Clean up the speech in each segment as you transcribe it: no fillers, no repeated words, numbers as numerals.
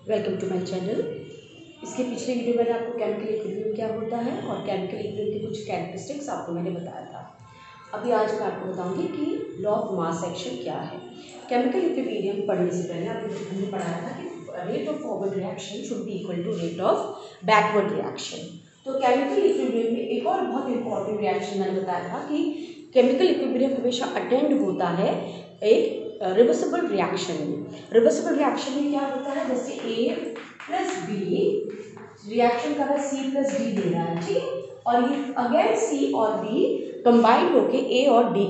Welcome to my channel. इसके पिछले video में मैंने आपको केमिकल इक्विलिब्रियम क्या होता है और केमिकल इक्विलिब्रियम के कुछ कैरेक्टरिस्टिक्स आपको मैंने बताया था। अभी आज मैं आपको बताऊंगी कि लॉ ऑफ मास एक्शन क्या है। केमिकल इक्विलिब्रियम पढ़ने से पहले हमने पढ़ाया था कि rate of forward reaction should be equal to rate of backward reaction. तो केमिकल इक्विलिब्रियम में एक और बहुत इंपॉर्टेंट रिएक्शन मैंने बताया था कि केमिकल इक्विलिब्रियम हमेशा अटेंड होता है एक रिवर्सिबल रिएक्शन में। रिवर्सिबल रिएक्शन में क्या होता है, जैसे ए प्लस बी रिएक्शन कर रहा है, सी प्लस डी दे रहा है, ठीक है, और ये अगेन सी और डी कंबाइंड होके ए और बी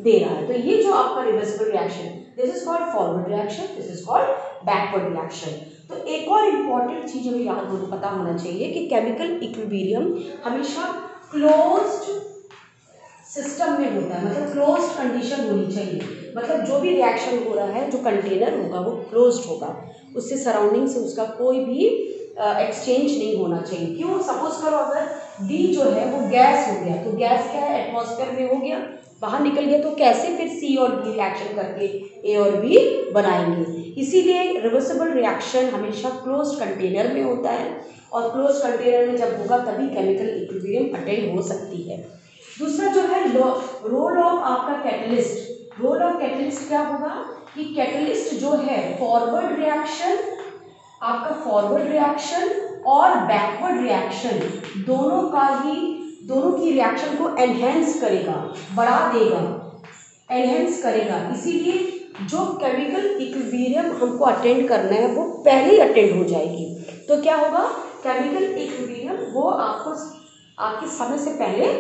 दे रहा है। तो ये जो आपका reversible reaction, this is called forward reaction, this is called backward reaction. तो एक और इम्पॉर्टेंट चीज हमें याद पता होना चाहिए कि केमिकल इक्विलिब्रियम हमेशा क्लोज्ड सिस्टम में होता है, मतलब क्लोज्ड कंडीशन होनी चाहिए। मतलब जो भी रिएक्शन हो रहा है, जो कंटेनर होगा वो क्लोज्ड होगा, उससे सराउंडिंग से उसका कोई भी एक्सचेंज नहीं होना चाहिए। क्यों? सपोज करो अगर डी जो है वो गैस हो गया, तो गैस क्या है, एटमॉस्फेयर में हो गया, बाहर निकल गया, तो कैसे फिर सी और बी रिएक्शन करके ए और बी बनाएंगे। इसीलिए रिवर्सिबल रिएक्शन हमेशा क्लोज्ड कंटेनर में होता है, और क्लोज्ड कंटेनर में जब होगा तभी केमिकल इक्विलिब्रियम अटेंड हो सकती है। दूसरा जो है रोल ऑफ आपका कैटलिस्ट। रोल ऑफ कैटलिस्ट क्या होगा कि कैटलिस्ट जो है फॉरवर्ड रिएक्शन, आपका फॉरवर्ड रिएक्शन और बैकवर्ड रिएक्शन दोनों की रिएक्शन को एनहेंस करेगा, बढ़ा देगा, एनहेंस करेगा। इसीलिए जो केमिकल इक्विलिब्रियम हमको अटेंड करना है वो पहले ही अटेंड हो जाएगी। तो क्या होगा, केमिकल इक्विलिब्रियम वो आपके समय से पहले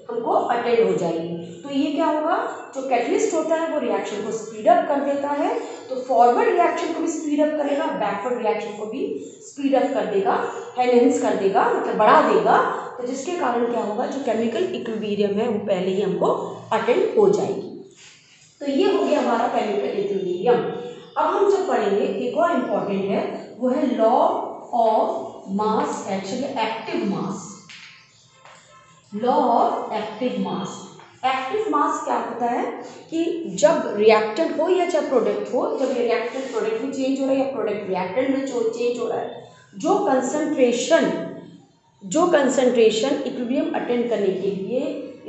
हमको अटेंड हो जाएगी। तो ये क्या होगा, जो कैटलिस्ट होता है वो रिएक्शन को स्पीड अप कर देता है, तो फॉरवर्ड रिएक्शन को भी स्पीड अप करेगा, बैकवर्ड रिएक्शन को भी स्पीड अप कर देगा, एनहेंस कर देगा, मतलब बढ़ा देगा। तो जिसके कारण क्या होगा, जो केमिकल इक्विलिब्रियम है वो पहले ही हमको अटेंड हो जाएगी। तो ये हो गया हमारा केमिकल इक्विलिब्रियम। अब हम जो पढ़ेंगे एक और इम्पॉर्टेंट है, वो है law of mass action, active mass. Law of active mass. Active mass क्या होता है कि जब रिएक्टेंट हो या चाहे प्रोडक्ट हो, जब ये रिएक्टेंट प्रोडक्ट में चेंज हो रहा है या प्रोडक्ट रिएक्टेंट में चेंज हो रहा है, जो कंसंट्रेशन इक्विलिब्रियम अटेंड करने के लिए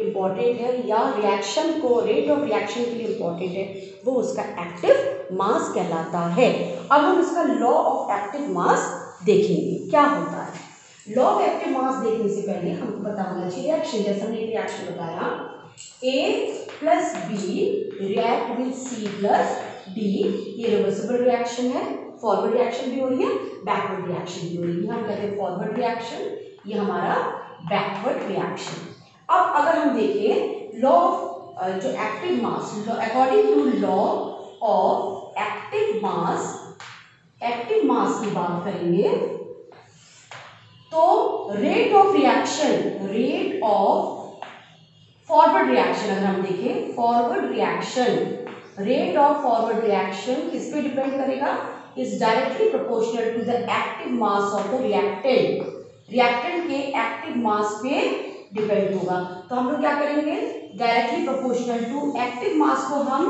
इम्पॉर्टेंट है या रिएक्शन को रेट ऑफ रिएक्शन के लिए इम्पॉर्टेंट है, वो उसका एक्टिव मास कहलाता है। अब हम इसका लॉ ऑफ एक्टिव मास देखेंगे क्या होता है। लॉ ऑफ एक्टिव मास देखने से पहले हमको पता होना चाहिए रिएक्शन, जैसे हमने रिएक्शन बताया, A plus B react with C plus D, ये रिवर्सिबल रिएक्शन है, फॉरवर्ड रिएक्शन भी हो रही है, बैकवर्ड रिएक्शन भी हो रही है। हम कहते हैं फॉरवर्ड रिएक्शन, ये हमारा बैकवर्ड रिएक्शन। अब अगर हम देखें लॉ जो active mass, according to law of active mass की बात करेंगे तो रेट ऑफ फॉरवर्ड रिएक्शन अगर हम देखें, forward reaction, rate of forward reaction किस पे डिपेंड करेगा, is directly proportional to the active mass of the reactant. Reactant के एक्टिव मास पे डिपेंड होगा। तो हम लोग क्या करेंगे, directly proportional to active mass को हम,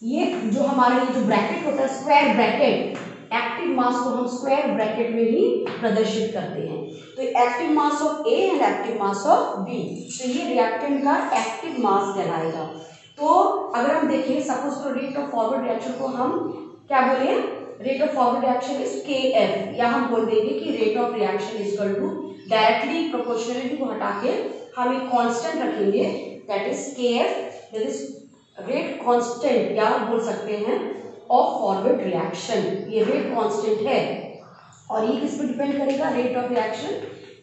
ये जो हमारे लिए जो ब्रैकेट होता है स्क्वायर ब्रैकेट, एक्टिव मास को हम स्क्वायर ब्रैकेट में ही प्रदर्शित करते हैं। तो active mass of A and active mass of B, तो ये रिएक्टेंट का एक्टिव मास कहलाएगा। तो अगर हम देखें सपोज तो रेट ऑफ फॉरवर्ड रिएक्शन को हम क्या बोले, rate of forward reaction is K F, या हम बोल देंगे कि rate of reaction is equal to, directly proportionality को हटा के हम एक कांस्टेंट रखेंगे, that is K F, that is rate constant, या बोल सकते हैं ऑफ फॉरवर्ड रिएक्शन। ये रेट कांस्टेंट है और ये किस पे डिपेंड करेगा, rate of reaction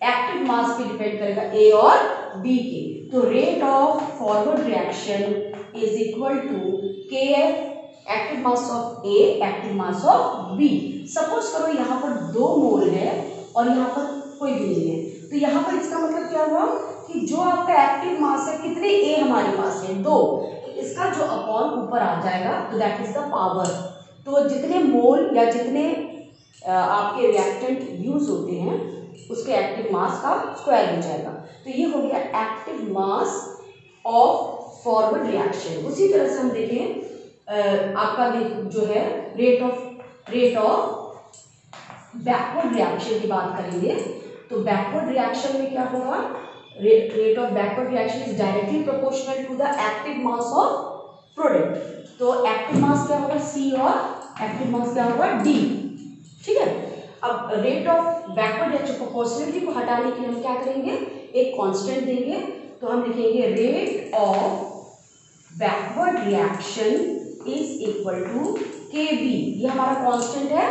active mass पे डिपेंड करेगा, ए और बी के। तो rate of forward reaction is equal to K F, active mass of A, active mass of B. Suppose करो यहाँ पर 2 मोल है और यहाँ पर कोई भी नहीं है, तो यहाँ पर इसका मतलब क्या हुआ कि जो आपका एक्टिव मास है, कितने ए हमारे पास है, 2, इसका जो अपॉन ऊपर आ जाएगा तो दैट इज द पावर। तो जितने मोल या जितने आपके रिएक्टेंट यूज होते हैं उसके एक्टिव मास का स्क्वायर हो जाएगा। तो ये हो गया active mass of forward reaction. उसी तरह से हम देखें आपका जो है रेट ऑफ बैकवर्ड रिएक्शन की बात करेंगे तो बैकवर्ड रिएक्शन में क्या होगा, rate of backward reaction is directly proportional to the active mass of product. तो एक्टिव मास क्या होगा C और एक्टिव मास क्या होगा D। ठीक है, अब rate of backward reaction proportionality को हटाने के लिए हम क्या करेंगे, एक कांस्टेंट देंगे। तो हम लिखेंगे rate of backward reaction is equal to KB। ये हमारा कांस्टेंट है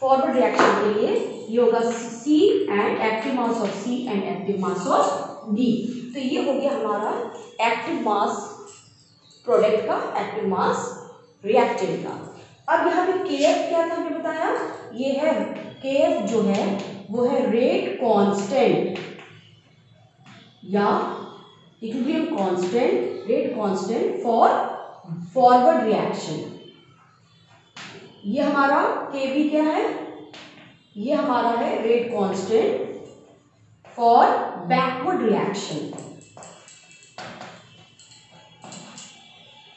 फॉरवर्ड रिएक्शन के लिए, ये होगा C and active mass of C and active mass of D। तो ये हो गया हमारा एक्टिव मास प्रोडक्ट का, एक्टिव मास रिएक्टेंट का। अब यहाँ पे KF क्या था हमने बताया, ये है KF जो है वो है रेट कांस्टेंट या equilibrium constant, rate constant for forward reaction. ये हमारा KB क्या है, ये हमारा है rate constant for backward reaction.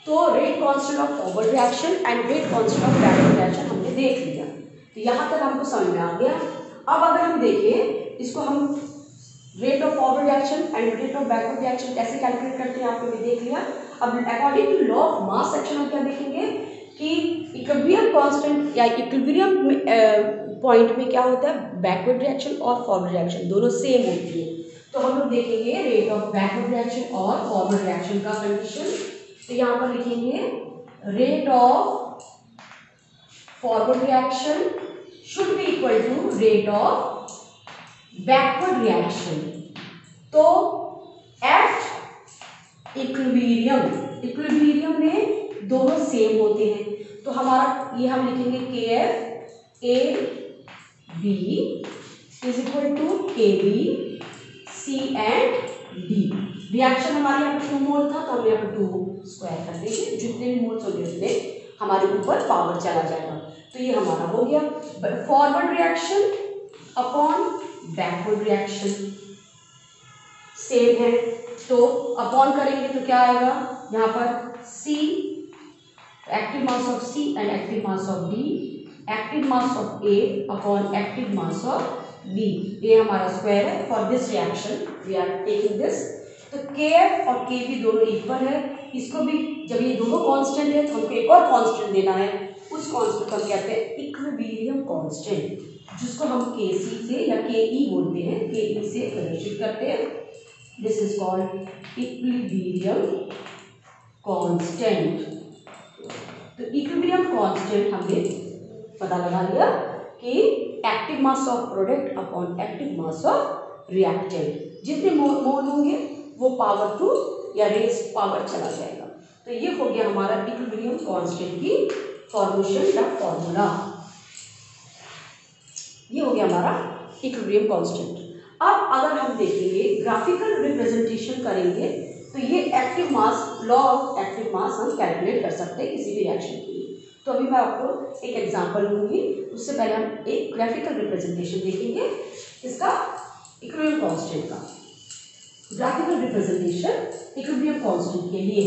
तो rate constant of forward reaction and rate constant of backward reaction हमने देख लिया, तो यहाँ तक हमको समझ में आ गया। अब अगर हम देखें इसको, हम rate of forward reaction and rate of backward reaction कैसे कैलकुलेट करते हैं आपने भी देख लिया। अब according to law of mass section हम क्या देखेंगे कि इक्विलिब्रियम कांस्टेंट या इक्विलिब्रियम पॉइंट में क्या होता है, बैकवर्ड रिएक्शन और फॉरवर्ड रिएक्शन दोनों सेम होती है। तो हम लोग देखेंगे रेट ऑफ बैकवर्ड रिएक्शन और फॉरवर्ड रिएक्शन का कंडीशन। तो यहाँ पर लिखेंगे rate of forward reaction should be equal to rate of backward reaction. तो एट इक्विलिब्रियम, इक्विलिब्रियम में दोनों सेम होते हैं, तो हमारा ये हम लिखेंगे KF AB is equal to KB C and D। Reaction हमारे यहाँ पर 2 मोल था तो हम यहाँ पर 2 स्क्वायर कर देंगे, जितने भी मोल्स होंगे उतने हमारे ऊपर पावर चला जाएगा। तो ये हमारा हो गया forward reaction upon backward reaction same है, तो अपॉन करेंगे तो क्या आएगा, यहाँ पर C active mass of C and active mass of D, active mass of A upon active mass of B। ये हमारा स्क्वायर है for this reaction we are taking this. तो KF और KB दोनों इक्वल है, इसको भी जब ये दोनों कांस्टेंट है तो हमको एक और कांस्टेंट देना है, उस कांस्टेंट को हम कहते हैं इक्विलिब्रियम कांस्टेंट, जिसको हम KC से या KE बोलते हैं, KE से प्रदर्शित करते हैं। This is called equilibrium constant. तो इक्विलिब्रियम कांस्टेंट हमने पता लगा लिया कि active mass of product upon active mass of reactant, जितने मोल होंगे वो पावर 2 या रेज पावर चला जाएगा। तो ये हो गया हमारा इक्विलिब्रियम कांस्टेंट की फॉर्मेशन या फॉर्मूला, ये हो गया हमारा इक्विलिब्रियम कांस्टेंट। अब अगर हम देखेंगे ग्राफिकल रिप्रेजेंटेशन करेंगे तो ये active mass, law of active मास हम कैलकुलेट कर सकते हैं किसी भी रिएक्शन के लिए। तो अभी मैं आपको एक एग्जांपल दूंगी, उससे पहले हम एक ग्राफिकल रिप्रेजेंटेशन देखेंगे इसका इक्विलिब्रियम कांस्टेंट का। ग्राफिकल रिप्रेजेंटेशन इक्विलिब्रियम कांस्टेंट के लिए,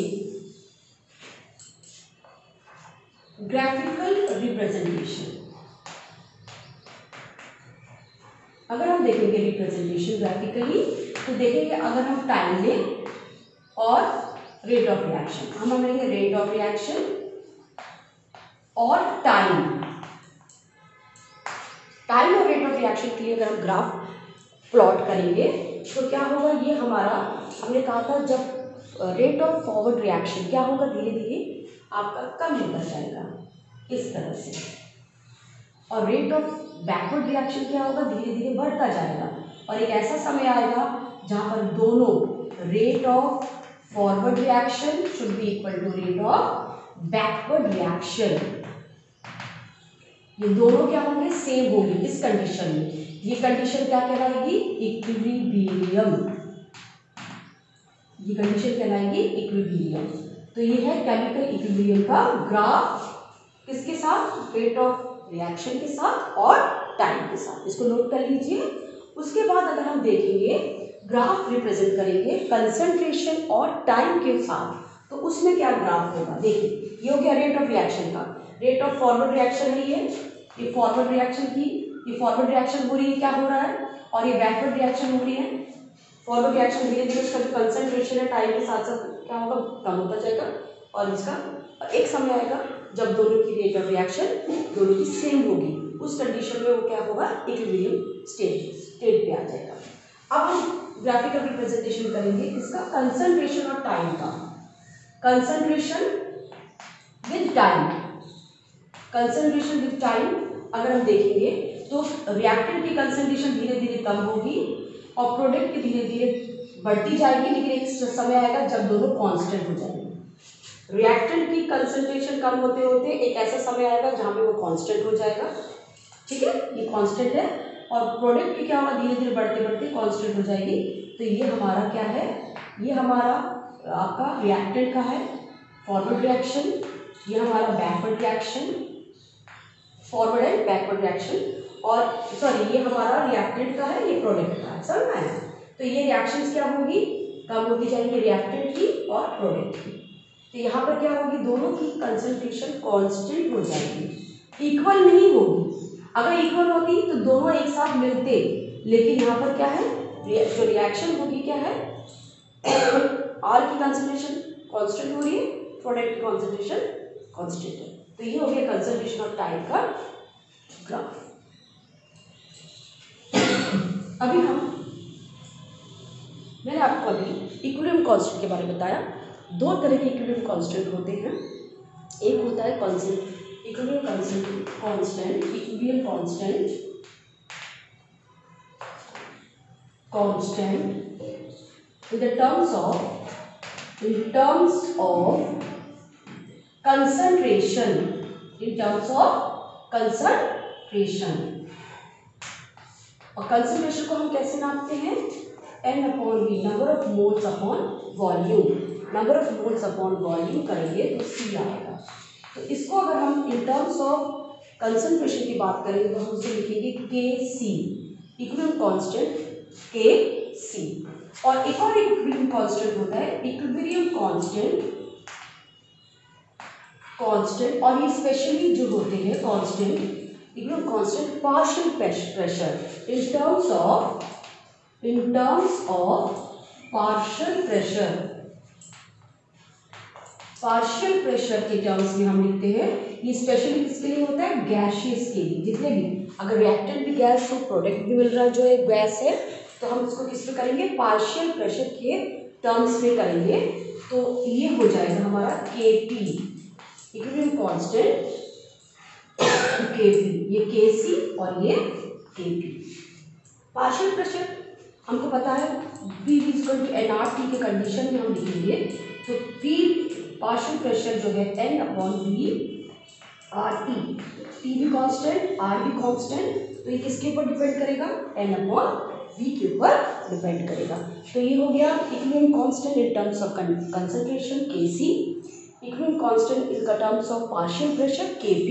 ग्राफिकल रिप्रेजेंटेशन अगर हम देखेंगे रिप्रेजेंटेशन ग्राफिकली तो देखेंगे अगर हम टाइम लें और रेट ऑफ रिएक्शन, हम लेंगे रेट ऑफ रिएक्शन और टाइम और रेट ऑफ रिएक्शन के लिए अगर हम ग्राफ प्लॉट करेंगे तो क्या होगा, ये हमारा हमने कहा था जब रेट ऑफ फॉरवर्ड रिएक्शन क्या होगा, धीरे धीरे आपका कम होता जाएगा इस तरह से, और रेट ऑफ बैकवर्ड रिएक्शन क्या होगा, धीरे धीरे बढ़ता जाएगा, और एक ऐसा समय आएगा जहां पर दोनों rate of forward reaction should be equal to rate of backward reaction, ये दोनों क्या होंगे, सेम होंगे इस कंडीशन में। ये कंडीशन क्या कहलाएगी, इक्विलिब्रियम, ये कंडीशन कहलाएगी इक्विलिब्रियम। तो ये है केमिकल इक्विलिब्रियम का ग्राफ, किसके साथ, रेट ऑफ रिएक्शन के साथ और टाइम के साथ, इसको नोट कर लीजिए। उसके बाद अगर हम देखेंगे ग्राफ रिप्रेजेंट करेंगे कंसंट्रेशन और टाइम के साथ, तो उसमें क्या ग्राफ होगा, देखिए ये हो गया रेट ऑफ रिएक्शन का, रेट ऑफ फॉरवर्ड रिएक्शन है ये फॉरवर्ड रिएक्शन की ये फॉरवर्ड रिएक्शन हो रही है, क्या हो रहा है, और ये बैकवर्ड रिएक्शन हो रही है। फॉरवर्ड रिएक्शन धीरे धीरे उसका जो कंसंट्रेशन है टाइम के साथ साथ क्या होगा, कम होता जाएगा, और इसका एक समय आएगा जब दोनों की रेट ऑफ रिएक्शन दोनों की सेम होगी, उस कंडीशन में वो क्या होगा, इक्विलिब्रियम स्टेट पे आ जाएगा। अब हम ग्राफिकल रिप्रेजेंटेशन करेंगे इसका कंसंट्रेशन और टाइम का। Concentration with time, concentration with time अगर हम देखेंगे तो रिएक्टेंट की कंसंट्रेशन धीरे धीरे कम होगी और प्रोडक्ट की धीरे धीरे बढ़ती जाएगी, लेकिन एक समय आएगा जब दोनों कांस्टेंट हो जाएंगे। रिएक्टेंट की कंसंट्रेशन कम होते होते एक ऐसा समय आएगा जहां पे वो कांस्टेंट हो जाएगा, ठीक है, ये कांस्टेंट है, और प्रोडक्ट की क्या होगा, धीरे धीरे बढ़ते बढ़ते कांस्टेंट हो जाएगी। तो ये हमारा क्या है, ये हमारा आपका रिएक्टेंट का है फॉरवर्ड रिएक्शन, ये हमारा backward reaction, forward and backward reaction, और सॉरी ये हमारा रिएक्टेंट का है, ये प्रोडक्ट का है, समझ में आया। तो ये रिएक्शंस क्या होगी, कम होती जाएंगी रिएक्टेंट की और प्रोडक्ट की। तो यहाँ पर क्या होगी, दोनों की कंसंट्रेशन कांस्टेंट हो जाएगी, इक्वल नहीं होगी। अगर इक्वल होती तो दोनों एक साथ मिलते, लेकिन यहाँ पर क्या है, जो रिएक्शन होगी क्या है, आर की कंसंट्रेशन कांस्टेंट हो रही है, प्रोडक्ट की कंसंट्रेशन कांस्टेंट है। तो ये हो गया कंसंट्रेशन और टाइम का ग्राफ। अभी मैंने आपको अभी इक्विलिब्रियम कांस्टेंट के बारे में बताया। दो तरह के इक्विलिब्रियम कांस्टेंट होते हैं, एक होता है equilibrium constant in terms of concentration, और कंसंट्रेशन को हम कैसे नापते हैं, N/V, number of moles upon volume. Number of moles upon volume करेंगे तो C आएगा। तो इसको अगर हम इन टर्म्स ऑफ कंसंट्रेशन की बात करेंगे तो हम उसे लिखेंगे Kc, इक्विलिब्रियम कांस्टेंट Kc। और एक और इक्विलिब्रियम कांस्टेंट होता है इक्विलिब्रियम कांस्टेंट, और ये स्पेशली जो होते हैं constant, equilibrium constant partial pressure in terms partial pressure के टर्म्स में हम लिखते हैं। ये स्पेशली किसके लिए होता है, गैसियस के लिए। जितने भी अगर रिएक्टेंट भी गैस हो, प्रोडक्ट भी मिल रहा है जो एक गैस है, तो हम इसको किस में करेंगे, पार्शियल प्रेशर के टर्म्स में करेंगे। तो ये हो जाएगा हमारा Kp, इक्विलिब्रियम कांस्टेंट Kp, ये Kc और ये Kp। पार्शियल प्रेशर हमको पता है P = nRT के कंडीशन में हम लिखेंगे, तो P पार्शियल प्रेशर जो है N/V RT, P भी कांस्टेंट, R भी कांस्टेंट, तो ये किसके ऊपर डिपेंड करेगा, N/V के ऊपर डिपेंड करेगा। तो ये हो गया equilibrium constant in terms of concentration Kc, equilibrium constant in terms of partial pressure Kp,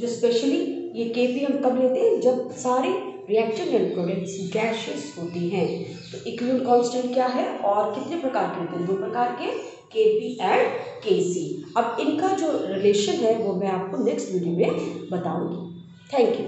जो स्पेशली ये Kp हम कब लेते हैं, जब सारे रिएक्शन एंड प्रोडक्ट्स गैसियस होती हैं। तो इक्विलिब्रियम कांस्टेंट क्या है और कितने प्रकार के होते हैं, दो प्रकार के, Kp एंड Kc। अब इनका जो रिलेशन है वो मैं आपको नेक्स्ट वीडियो में बताऊंगी। Thank you.